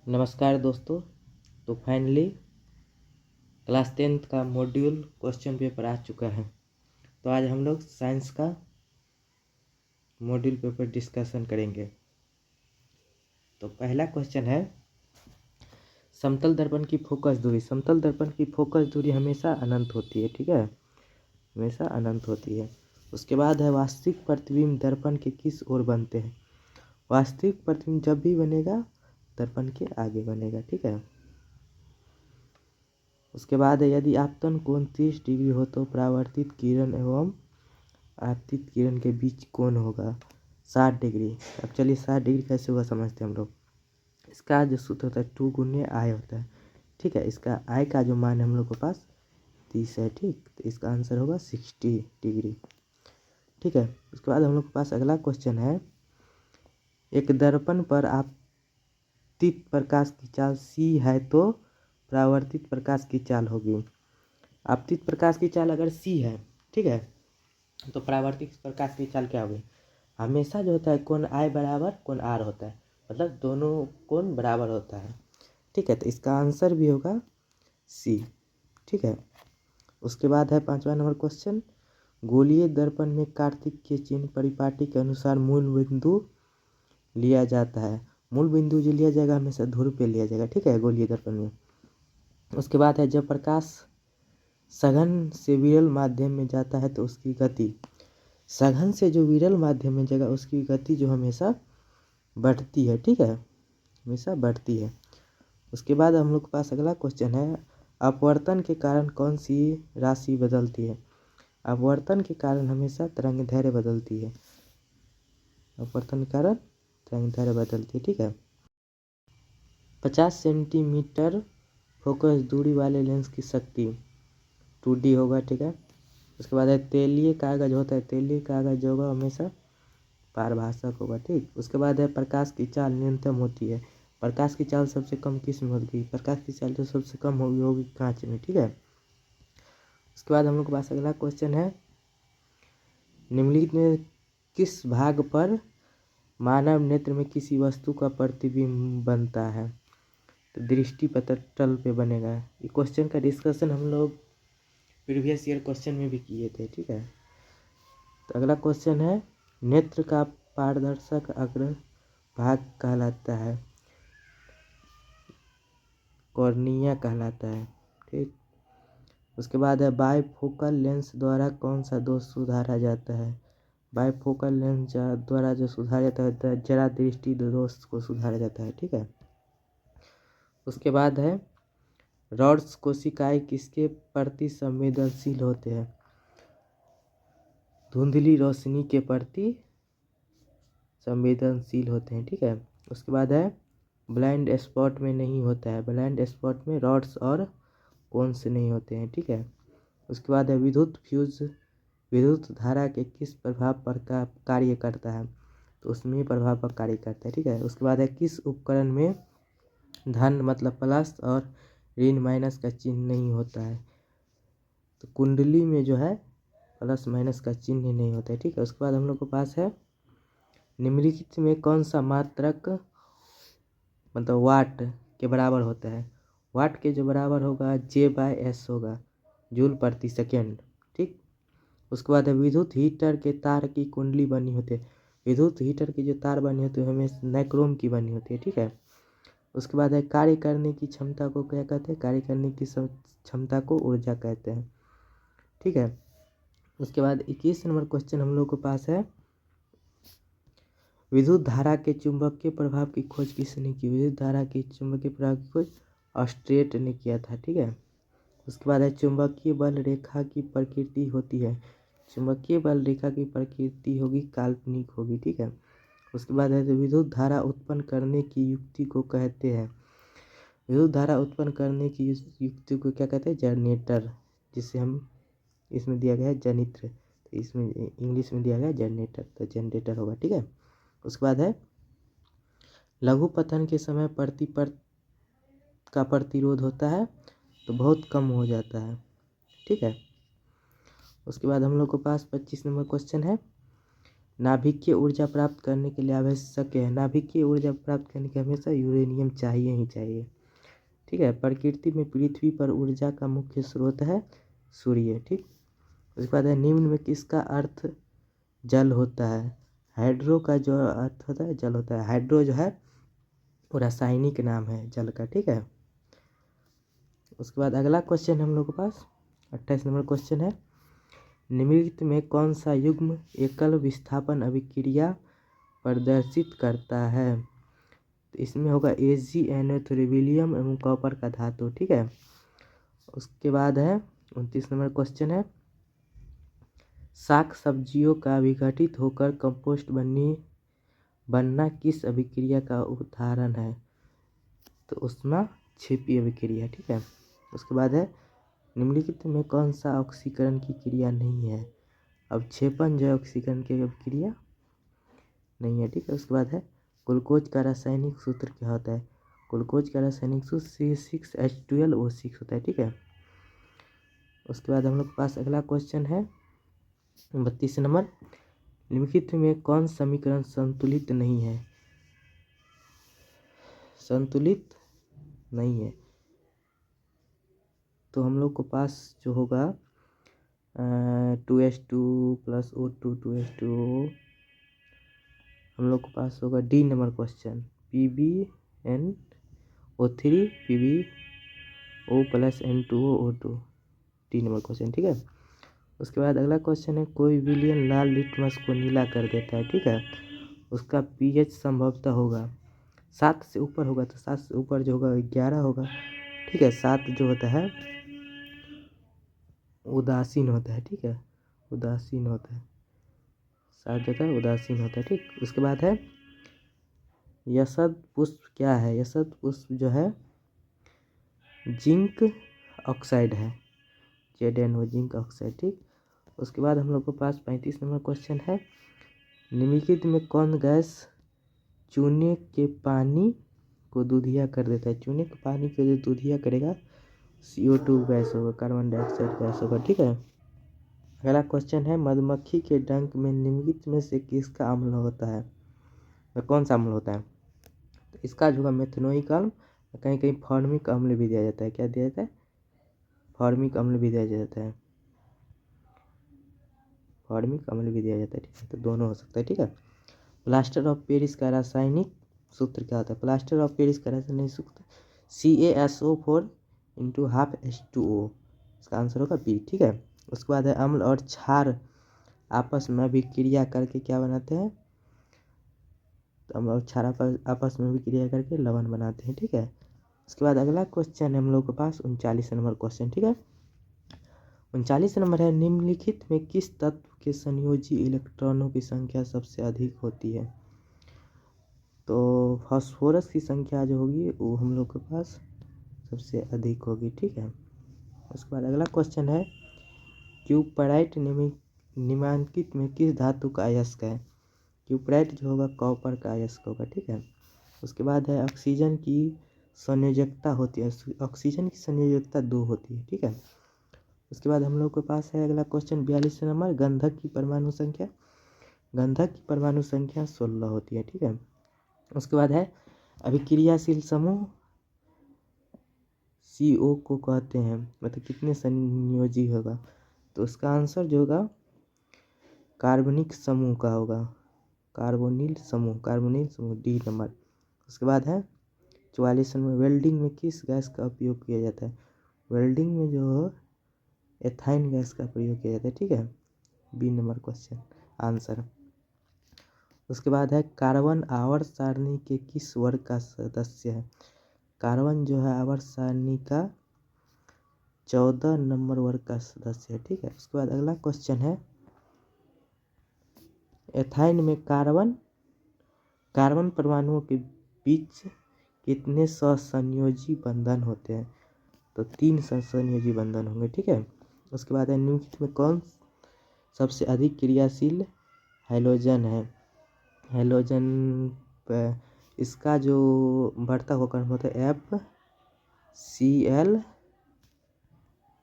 नमस्कार दोस्तों। तो फाइनली क्लास 10th का मॉड्यूल क्वेश्चन पेपर आ चुका है। तो आज हम लोग साइंस का मॉड्यूल पेपर डिस्कशन करेंगे। तो पहला क्वेश्चन है, समतल दर्पण की फोकस दूरी। समतल दर्पण की फोकस दूरी हमेशा अनंत होती है, ठीक है, हमेशा अनंत होती है। उसके बाद है, वास्तविक प्रतिबिंब दर्पण के किस ओर बनते हैं। वास्तविक प्रतिबिंब जब भी बनेगा दर्पण के आगे बनेगा, ठीक है। उसके बाद है, यदि आपतन कोण 30 डिग्री हो तो परावर्तित किरण एवं आपतित किरण के बीच कोण होगा 60 डिग्री। अब चलिए 60 डिग्री कैसे होगा समझते हैं हम लोग। इसका जो सूत्र होता है 2 गुने आय होता है, ठीक है। इसका आय का जो मान है हम लोग के पास 30 है, ठीक। तो इसका आंसर होगा 60 डिग्री, ठीक है। उसके बाद हम लोग के पास अगला क्वेश्चन है, एक दर्पण पर आपतित प्रकाश की चाल c है तो परावर्तित प्रकाश की चाल होगी। आपतित प्रकाश की चाल अगर c है, ठीक है, तो परावर्तित प्रकाश की चाल क्या होगी। हमेशा जो होता है कोण I बराबर कोण R होता है, मतलब दोनों कोण बराबर होता है, ठीक है। तो इसका आंसर भी होगा C, ठीक है। उसके बाद है 5वां नंबर क्वेश्चन, गोलीय दर्पण में कार्तिक के चिन्ह परिपाटी के अनुसार मूल बिंदु लिया जाता है। मूल बिंदु जो लिया जाएगा हमेशा ध्रुव पे लिया जाएगा, ठीक है, गोलीय दर्पण में। उसके बाद है, जब प्रकाश सघन से विरल माध्यम में जाता है तो उसकी गति, सघन से जो विरल माध्यम में जाएगा उसकी गति जो हमेशा बढ़ती है, ठीक है, हमेशा बढ़ती है। उसके बाद हम लोग के पास अगला क्वेश्चन है, अपवर्तन के कारण कौन सी राशि बदलती है। अपवर्तन के कारण हमेशा तरंगदैर्घ्य बदलती है, अपवर्तन के कारण तरंगदैर्घ्य बदलती है, ठीक है। 50 सेंटीमीटर फोकस दूरी वाले लेंस की शक्ति 2D होगा, ठीक है। उसके बाद है, तेलीय कागज होता है, तेलीय कागज जो होगा हमेशा पारभाषक होगा, ठीक। उसके बाद है, प्रकाश की चाल न्यूनतम होती है। प्रकाश की चाल सबसे कम किस में होगी। प्रकाश की चाल जो सबसे कम होगी होगी कांच में, ठीक है। उसके बाद हम लोग के पास अगला क्वेश्चन है, निम्नलिखित में किस भाग पर मानव नेत्र में किसी वस्तु का प्रतिबिंब बनता है। तो दृष्टि पटल पे बनेगा। ये क्वेश्चन का डिस्कशन हम लोग प्रीवियस ईयर क्वेश्चन में भी किए थे, ठीक है। तो अगला क्वेश्चन है, नेत्र का पारदर्शक अग्र भाग कहलाता है, कॉर्निया कहलाता है, ठीक। उसके बाद है, बाइफोकल लेंस द्वारा कौन सा दोष सुधारा जाता है। बाइफोकल लेंस द्वारा जो सुधारा जाता है जरा दृष्टि दोष को सुधारा जाता है, ठीक है। उसके बाद है, रॉड्स कोशिकाएं किसके प्रति संवेदनशील होते हैं। धुंधली रोशनी के प्रति संवेदनशील होते हैं, ठीक है। उसके बाद है, ब्लाइंड स्पॉट में नहीं होता है, ब्लाइंड स्पॉट में रॉड्स और कोन्स नहीं होते हैं, ठीक है। उसके बाद है, विद्युत फ्यूज विद्युत धारा के किस प्रभाव पर कार्य करता है। तो उसमें प्रभाव पर कार्य करता है, ठीक है। उसके बाद है, किस उपकरण में धन मतलब प्लस और ऋण माइनस का चिन्ह नहीं होता है। तो कुंडली में जो है प्लस माइनस का चिन्ह नहीं होता है, ठीक है। उसके बाद हम लोग के पास है, निम्नलिखित में कौन सा मात्रक मतलब वाट के बराबर होता है। वाट के जो बराबर होगा J/S होगा, जूल प्रति सेकेंड, ठीक। उसके बाद है, विद्युत हीटर के तार की कुंडली बनी होती है। विद्युत हीटर की जो तार बनी होती है हमें नाइक्रोम की बनी होती है, ठीक है। उसके बाद है, कार्य करने की क्षमता को क्या कहते हैं। कार्य करने की क्षमता को ऊर्जा कहते हैं, ठीक है। उसके बाद 21 नंबर क्वेश्चन हम लोग के पास है, विद्युत धारा के चुंबकीय प्रभाव की खोज किसने की। विद्युत धारा की चुंबकीय प्रभाव की खोज ऑस्ट्रेट ने किया था, ठीक है। उसके बाद है, चुंबकीय बल रेखा की प्रकृति होती है। चुंबकीय बल रेखा की प्रकृति होगी काल्पनिक होगी, ठीक है। उसके बाद है, विद्युत धारा उत्पन्न करने की युक्ति को कहते हैं। विद्युत धारा उत्पन्न करने की युक्ति को क्या कहते हैं, जनरेटर, जिसे हम इसमें दिया गया है जनित्र, तो इसमें इंग्लिश में दिया गया है जनरेटर, तो जनरेटर होगा, ठीक है। उसके बाद है, लघु पतन के समय प्रतिपर्त का प्रतिरोध होता है तो बहुत कम हो जाता है, ठीक है। उसके बाद हम लोग के पास 25 नंबर क्वेश्चन है, नाभिकीय ऊर्जा प्राप्त करने के लिए आवश्यक है, नाभिकीय ऊर्जा प्राप्त करने के लिए हमेशा यूरेनियम चाहिए ही चाहिए। ठीक है, प्रकृति में पृथ्वी पर ऊर्जा का मुख्य स्रोत है सूर्य। ठीक, उसके बाद है निम्न में किसका अर्थ जल होता है? हाइड्रो का जो अर्थ होता है जल होता है। हाइड्रो जो है वो रासायनिक नाम है जल का। ठीक है, उसके बाद अगला क्वेश्चन हम लोग के पास 28 नंबर क्वेश्चन है, निम्नलिखित में कौन सा युग्म एकल विस्थापन अभिक्रिया प्रदर्शित करता है? तो इसमें होगा AgNO बेरिलियम एवं कॉपर का धातु। ठीक है, उसके बाद है 29 नंबर क्वेश्चन है, शाक सब्जियों का विघटित होकर कंपोस्ट बनना किस अभिक्रिया का उदाहरण है? तो उसमें छिपी अभिक्रिया। ठीक है, उसके बाद है निम्नलिखित में कौन सा ऑक्सीकरण की क्रिया नहीं है? अवक्षेपण जो है ऑक्सीकरण की अभिक्रिया नहीं है। ठीक है, उसके बाद है ग्लूकोज का रासायनिक सूत्र क्या होता है? ग्लूकोज का रासायनिक सूत्र C6H12O6 होता है। ठीक है, उसके बाद हम लोग के पास अगला क्वेश्चन है 32 नंबर, निम्नलिखित में कौन समीकरण संतुलित नहीं है? संतुलित नहीं है तो हम लोग के पास जो होगा 2H2 + O2 2H2O, हम लोग के पास होगा D number question PbNO3 PbO + N2O2 D number question. ठीक है, उसके बाद अगला क्वेश्चन है, कोई विलयन लाल लिटमस को नीला कर देता है। ठीक है, उसका pH संभवतः होगा 7 से ऊपर होगा, तो 7 से ऊपर जो होगा 11 होगा। ठीक है, 7 जो होता है उदासीन होता है। ठीक है, उदासीन होता है, 7 जो होता है उदासीन होता है। ठीक, उसके बाद है यशद पुष्प क्या है? यशद पुष्प जो है जिंक ऑक्साइड है, ZnO जिंक ऑक्साइड। ठीक, उसके बाद हम लोग के पास 35 नंबर क्वेश्चन है, निम्नलिखित में कौन गैस चूने के पानी को दूधिया कर देता है? चूने के पानी को जो दूधिया करेगा CO2 गैस होगा, कार्बन डाइऑक्साइड गैस होगा। ठीक है, अगला क्वेश्चन है, मधुमक्खी के डंक में निम्नलिखित में से किसका अम्ल होता है? कौन सा अम्ल होता है? तो इसका जो है मेथनोइक अम्ल, कहीं कहीं फॉर्मिक अम्ल भी दिया जाता है। क्या दिया जाता है? फॉर्मिक अम्ल भी दिया जाता है, फॉर्मिक अम्ल भी दिया जाता है। ठीक है, तो दोनों हो सकता है। ठीक है, प्लास्टर ऑफ पेरिस का रासायनिक सूत्र क्या होता है? प्लास्टर ऑफ पेरिस का रासायनिक सूत्र CaSO4 × ½ H2O, इसका आंसर होगा B। ठीक है, उसके बाद है अम्ल और क्षार आपस में अभिक्रिया करके क्या बनाते हैं? तो अम्ल और क्षार आपस में अभिक्रिया करके लवण बनाते हैं। ठीक है, उसके बाद अगला क्वेश्चन है हम लोग के पास 39 नंबर क्वेश्चन। ठीक है, 39 नंबर है, निम्नलिखित में किस तत्व के संयोजी इलेक्ट्रॉनों की संख्या सबसे अधिक होती है? तो फास्फोरस की संख्या जो होगी वो हम लोग के पास सबसे अधिक होगी। ठीक है, उसके बाद अगला क्वेश्चन है, क्यूपराइट निम्नलिखित में किस धातु का अयस्क है? क्यूपराइट जो होगा कॉपर का अयस्क होगा। ठीक है, उसके बाद है ऑक्सीजन की संयोजकता होती है, ऑक्सीजन की संयोजकता 2 होती है। ठीक है, उसके बाद हम लोग के पास है अगला क्वेश्चन 42 नंबर, गंधक की परमाणु संख्या? गंधक की परमाणु संख्या 16 होती है। ठीक है, उसके बाद है अभिक्रियाशील समूह CO को कहते हैं, मतलब कितने संयोजी होगा? तो उसका आंसर जो होगा कार्बनिक समूह का होगा, कार्बोनिल समूह D नंबर। उसके बाद है 44 नंबर, वेल्डिंग में किस गैस का उपयोग किया जाता है? वेल्डिंग में जो एथाइन गैस का प्रयोग किया जाता है। ठीक है, B नंबर क्वेश्चन आंसर। उसके बाद है कार्बन आवर्त सारणी के किस वर्ग का सदस्य है? कार्बन जो है आवर्त सारणी का 14 नंबर वर्ग का सदस्य है। ठीक है, उसके बाद अगला क्वेश्चन है, एथाइन में कार्बन परमाणुओं के बीच कितने सहसंयोजी बंधन होते हैं? तो 3 सहसंयोजी बंधन होंगे। ठीक है, उसके बाद है निम्नलिखित में कौन सबसे अधिक क्रियाशील हैलोजन है? हैलोजन इसका जो बढ़ता हुआ क्रम होता है FCl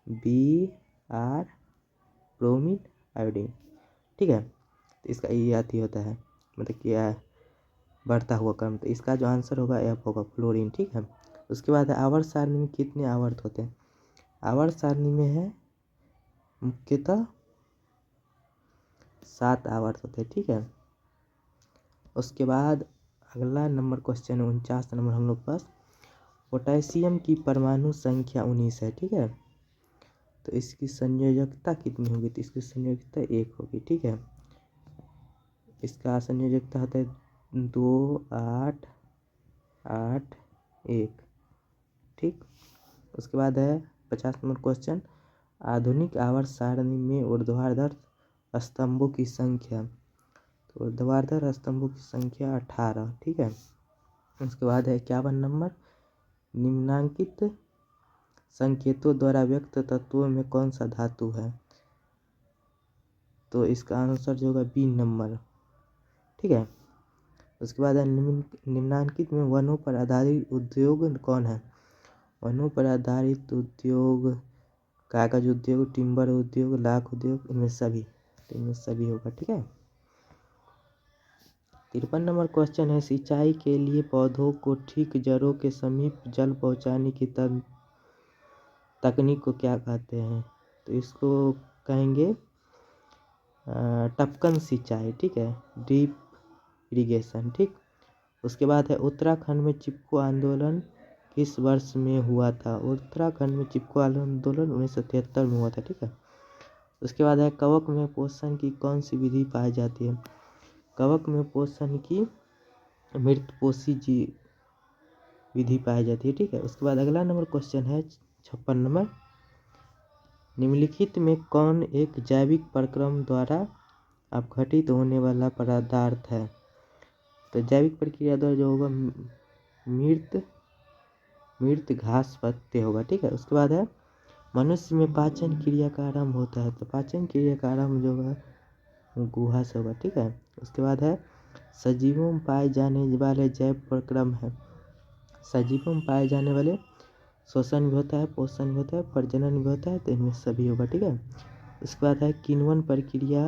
Br ब्रोमीन आयोडीन। ठीक है, तो इसका ई आती होता है, मतलब क्या बढ़ता हुआ क्रम। तो इसका जो आंसर होगा एफ होगा, फ्लोरीन। ठीक है। उसके बाद है आवर्त सारणी में कितने आवर्त होते हैं? आवर्त सारणी में है मुख्यतः 7 आवर्त होते हैं। ठीक है। उसके बाद अगला नंबर क्वेश्चन 49 नंबर हम लोग पास, पोटेशियम की परमाणु संख्या 19 है। ठीक है। तो इसकी संयोजकता कितनी होगी? तो इसकी संयोजकता 1 होगी। ठीक है। इसका संयोजकता होता है 2 8 8 1। ठीक। उसके बाद है 50 नंबर क्वेश्चन, आधुनिक आवर्त सारणी में ऊर्ध्वाधर स्तंभों की संख्या। तो ऊर्ध्वाधर स्तंभों की संख्या 18। ठीक है। उसके बाद है 51 नंबर, निम्नांकित संकेतों द्वारा व्यक्त तत्वों में कौन सा धातु है? तो इसका आंसर जो होगा बी नंबर। ठीक है। उसके बाद है निम्नांकित में वनों पर आधारित उद्योग कौन है? वनों पर आधारित उद्योग कागज उद्योग, टिम्बर उद्योग, लाख उद्योग, इनमें सभी। तो इनमें सभी होगा। ठीक है। 53 नंबर क्वेश्चन है, सिंचाई के लिए पौधों को ठीक जड़ों के समीप जल पहुंचाने की तकनीक को क्या कहते हैं? तो इसको कहेंगे टपकन सिंचाई। ठीक है, ड्रिप इरिगेशन। ठीक। उसके बाद है उत्तराखंड में चिपको आंदोलन किस वर्ष में हुआ था? उत्तराखंड में चिपको आंदोलन 1973 में हुआ था। ठीक है। उसके बाद है कवक में पोषण की कौन सी विधि पाई जाती है? कवक में पोषण की मृतपोषी विधि पाई जाती है। ठीक है। उसके बाद अगला नंबर क्वेश्चन है 56 नंबर, निम्नलिखित में कौन एक जैविक प्रक्रम द्वारा अपघटित होने वाला पदार्थ है? तो जैविक प्रक्रिया द्वारा जो होगा मृत घास पत्ते होगा। ठीक है। उसके बाद है मनुष्य में पाचन क्रिया का आरंभ होता है। तो पाचन क्रिया का आरंभ जो होगा गुहा से होगा। ठीक है। उसके बाद है सजीवों में पाए जाने वाले जैव प्रक्रम है। सजीवों में पाए जाने वाले श्वसन भी होता है, पोषण भी होता है, प्रजनन भी होता है। तो इनमें सभी होगा। ठीक है। उसके बाद है किण्वन प्रक्रिया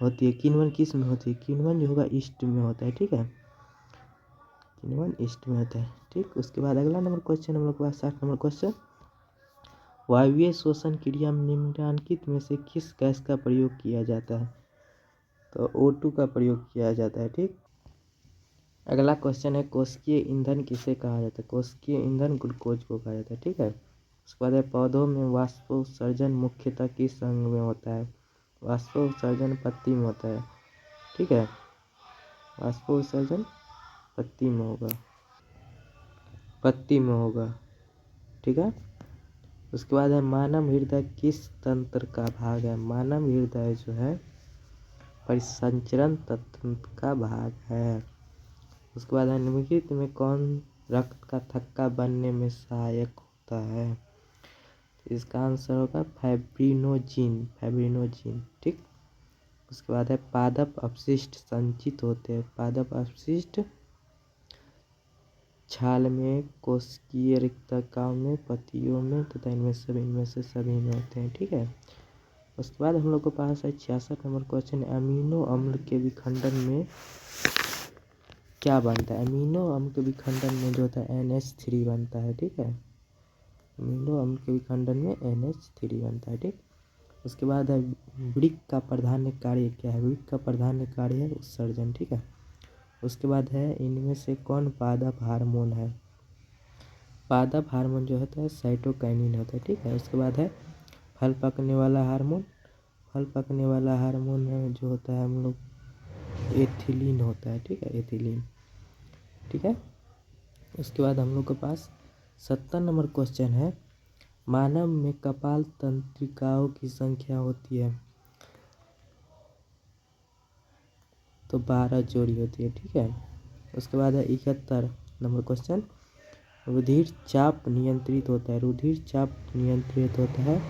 होती है। किण्वन किस में होती है? किण्वन जो होगा ईस्ट में होता है। ठीक है। किण्वन ईस्ट में होता है। ठीक। उसके बाद अगला नंबर क्वेश्चन हम लोग के पास 60 नंबर क्वेश्चन, वायवीय श्वसन क्रिया में निम्नलिखित में से किस गैस का प्रयोग किया जाता है? तो O2 का प्रयोग किया जाता है। ठीक। अगला क्वेश्चन है कोशिकीय ईंधन किसे कहा जाता है? कोशिकीय ईंधन ग्लूकोज को कहा जाता है। ठीक है। उसके बाद है पौधों में वाष्पोत्सर्जन मुख्यतः किस अंग में होता है? वाष्पोत्सर्जन पत्ती में होता है। ठीक है। वाष्पोत्सर्जन पत्ती में होगा, पत्ती में होगा। ठीक है। उसके बाद है मानव हृदय किस तंत्र का भाग है? मानव हृदय जो है परिसंचरण तंत्र का भाग है। उसके बाद है निम्नलिखित में कौन रक्त का थक्का बनने में सहायक होता है? इसका आंसर होगा फाइब्रिनोजिन। फाइब्रिनोजिन। ठीक। उसके बाद है पादप अपशिष्ट संचित होते हैं। पादप अपशिष्ट छाल में, कोशिकीय रिक्तकाओं में, पत्तियों में तथा इनमें से सभी में होते हैं। ठीक है। उसके बाद हम लोग के पास है 66 नंबर क्वेश्चन, अमीनो अम्ल के विखंडन में क्या बनता है? अमीनो अम्ल के विखंडन में जो होता है NH3 बनता है। ठीक है। अमीनो अम्ल के विखंडन में NH3 बनता है। ठीक। उसके बाद है वृक्क का प्रधान कार्य क्या है? वृक्क का प्रधान कार्य है उत्सर्जन। ठीक है। उसके बाद है इनमें से कौन पादप हार्मोन है? पादप हार्मोन जो होता है साइटोकाइनिन होता है। ठीक है। उसके बाद है फल पकने वाला हार्मोन। फल पकने वाला हार्मोन जो होता है हम लोग एथिलीन होता है। ठीक है, एथिलीन। ठीक है। उसके बाद हम लोग के पास 70 नंबर क्वेश्चन है, मानव में कपाल तंत्रिकाओं की संख्या होती है तो 12 जोड़ी होती है। ठीक है। उसके बाद है 71 नंबर क्वेश्चन, रुधिर चाप नियंत्रित होता है। रुधिर चाप नियंत्रित होता है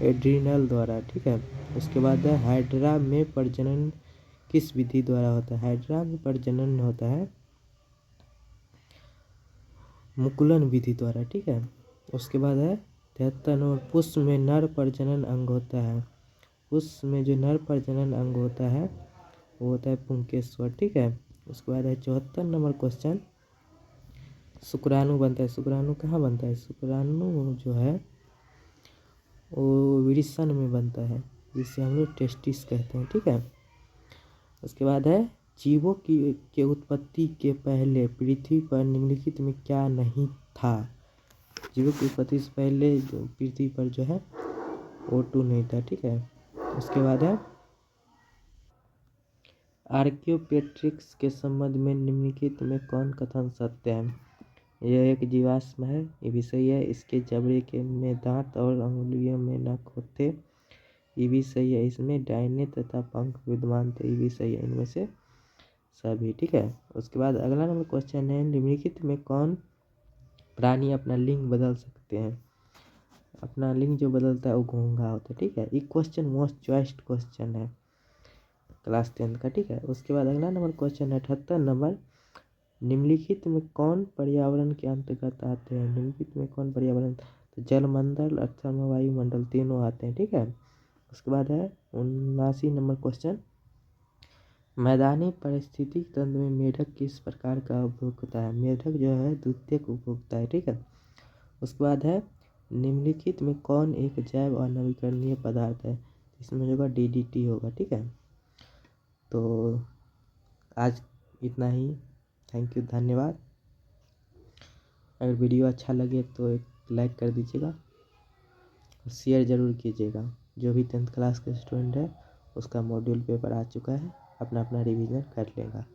एड्रिनल द्वारा। ठीक है। उसके बाद है हाइड्रा में प्रजनन किस विधि द्वारा होता है? हाइड्रा में प्रजनन होता है मुकुलन विधि द्वारा। ठीक है। उसके बाद है 73 नंबर, पुष्प में नर प्रजनन अंग होता है। उसमें जो नर प्रजनन अंग होता है वो होता है पुंकेश्वर, ठीक है। उसके बाद है 74 नंबर क्वेश्चन, शुक्राणु बनता है। शुक्राणु कहाँ बनता है? शुक्राणु जो है वो वृषण में बनता है, जिसे हम लोग टेस्टिस कहते हैं, ठीक है। उसके बाद है जीवों की के उत्पत्ति के पहले पृथ्वी पर निम्नलिखित में क्या नहीं था? जीवों की उत्पत्ति से पहले जो पृथ्वी पर जो है O2 नहीं था, ठीक है। उसके बाद है आर्कियोपेट्रिक्स के संबंध में निम्नलिखित में कौन कथन सत्य है? यह एक जीवाश्म है, ये भी सही है। इसके जबड़े के में दांत और अंगुलियों में नख होते, ये भी सही है। इसमें डायने तथा पंख विद्यमान थे, ये भी सही है। इनमें से सभी, ठीक है। उसके बाद अगला नंबर क्वेश्चन है निम्नलिखित में कौन प्राणी अपना लिंग बदल सकते हैं? अपना लिंग जो बदलता है वो घोंघा होता है, ठीक है। ये क्वेश्चन मोस्ट चॉइस्ड क्वेश्चन है क्लास 10 का, ठीक है। उसके बाद अगला नंबर क्वेश्चन है 78 नंबर, निम्नलिखित में कौन पर्यावरण के अंतर्गत आते हैं? निम्नलिखित में कौन पर्यावरण? तो जलमंडल अथवा वायुमंडल तीनों आते हैं, ठीक है। उसके बाद है 79 नंबर क्वेश्चन, मैदानी पारिस्थितिक तंत्र में मेढक किस प्रकार का उपभोक्ता है? मेढक जो है द्वितीयक उपभोक्ता है, ठीक है। उसके बाद है निम्नलिखित में कौन एक जैव और नवीकरणीय पदार्थ है? इसमें होगा DDT होगा, ठीक है। तो आज इतना ही, थैंक यू, धन्यवाद। अगर वीडियो अच्छा लगे तो एक लाइक कर दीजिएगा और शेयर ज़रूर कीजिएगा। जो भी 10th क्लास के स्टूडेंट है उसका मॉड्यूल पेपर आ चुका है, अपना अपना रिवीजन कर लेगा।